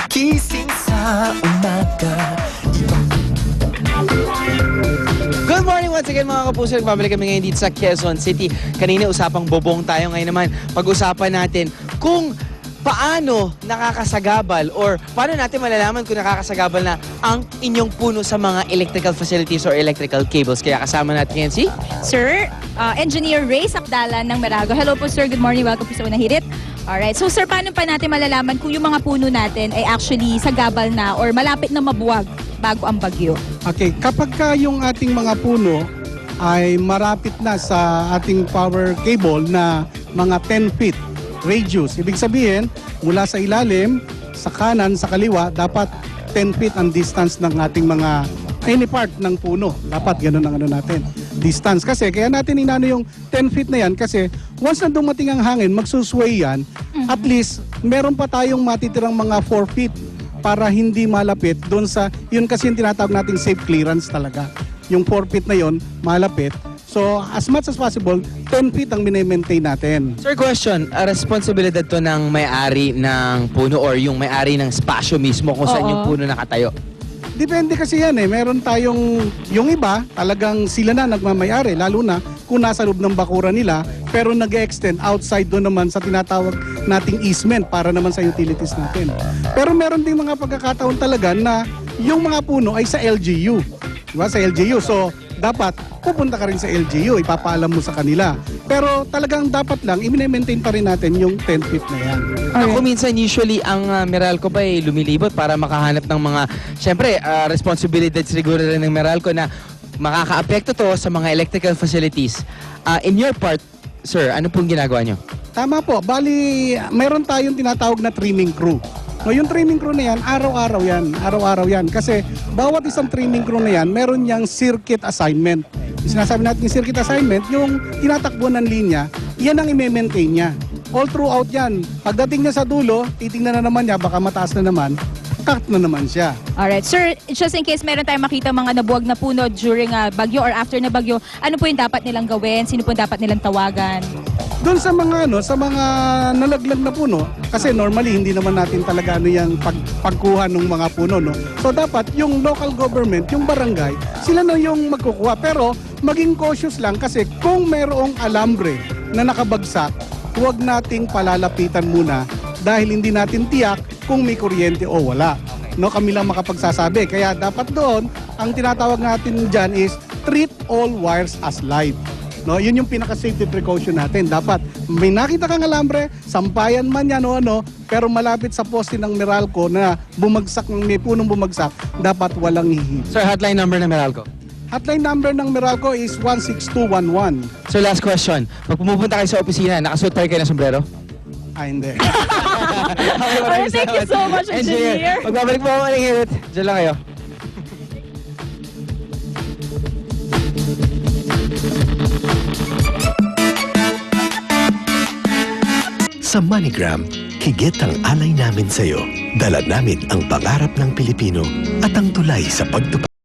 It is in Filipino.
Gising sa umaga. Good morning once again mga kapuso. Nagbabalik kami ngayon dito sa Quezon City. Kanina usapang bobong tayo. Ngayon naman pag-usapan natin kung paano nakakasagabal or paano natin malalaman kung nakakasagabal na ang inyong puno sa mga electrical facilities or electrical cables. Kaya kasama natin ngayon si Sir, Engineer Ray Sakdalan ng Merago. Hello po sir, good morning, welcome po sa Unang Hirit. Alright, so sir, paano pa natin malalaman kung yung mga puno natin ay actually sagabal na or malapit na mabuwag bago ang bagyo? Okay, kapag ka yung ating mga puno ay marapit na sa ating power cable na mga 10 feet radius, ibig sabihin, mula sa ilalim, sa kanan, sa kaliwa, dapat 10 feet ang distance ng ating mga any part ng puno. Dapat ganun ang ano natin, distance. Kasi kaya natin inano yung 10 feet na yan kasi once na dumating ang hangin, magsusway yan, at least meron pa tayong matitirang mga 4 feet para hindi malapit doon sa, yun kasi yung tinatawag nating safe clearance talaga. Yung 4 feet na yun, malapit. So, as much as possible, 10 feet ang mini-maintain natin. Sir, question, responsibilidad to ng may-ari ng puno or yung may-ari ng spasyo mismo kung saan Oo. yung puno nakatayo? Depende kasi yan eh. Meron tayong, yung iba, talagang sila na nagmamayari, lalo na kung nasa loob ng bakuran nila, pero nag-extend outside doon naman sa tinatawag nating easement para naman sa utilities natin. Pero meron ding mga pagkakataon talaga na yung mga puno ay sa LGU. Diba? Sa LGU. So, dapat pupunta ka rin sa LGU, ipapaalam mo sa kanila. Pero talagang dapat lang, i-maintain pa rin natin yung 10 feet na yan. Ako minsan usually ang Meralco pa ay lumilibot para makahanap ng mga, syempre, responsibilidad siguro rin ng Meralco na makaka-apekto to sa mga electrical facilities. In your part, sir, ano pong ginagawa nyo? Tama po. Bali, mayroon tayong tinatawag na trimming crew. No, yung trimming crew na yan, araw-araw yan. Araw-araw yan. Kasi bawat isang trimming crew na yan, meron niyang circuit assignment. Yung sinasabi natin yung circuit assignment, yung tinatakbo ng linya, yan ang i-maintain niya. All throughout yan. Pagdating niya sa dulo, titingnan na naman niya, baka mataas na naman, cut na naman siya. Alright, sir, just in case meron tayong makita mga nabuwag na puno during bagyo or after na bagyo, ano po yung dapat nilang gawin? Sino po yung dapat nilang tawagan? Doon sa mga sa mga nalaglag na puno, kasi normally hindi naman natin talaga yung pagkuha ng mga puno, no. So dapat yung local government, yung barangay, sila na yung magkukuha. Pero maging cautious lang kasi kung mayroong alambre na nakabagsak, huwag nating palalapitan muna dahil hindi natin tiyak kung may kuryente o wala. No, kami lang makapagsasabi. Kaya dapat doon, ang tinatawag natin dyan is treat all wires as live. No, yun yung pinaka-safety precaution natin. Dapat may nakita kang alambre, sampayan man yan o ano, pero malapit sa poste ng Meralco na bumagsak, may punong bumagsak, dapat walang hihip. Sir, hotline number ng Meralco. Hotline number ng Meralco is 16211. So last question, pag pumupunta kayo sa opisina, nakasuot pa rin kayo ng sombrero? Hindi. Okay, Thank you so much, Engineer. Magbabalik po ako ng hirit. Diyan lang kayo. Sa MoneyGram, higit ang alay namin sa'yo. Dala namin ang pangarap ng Pilipino at ang tulay sa pagtupad.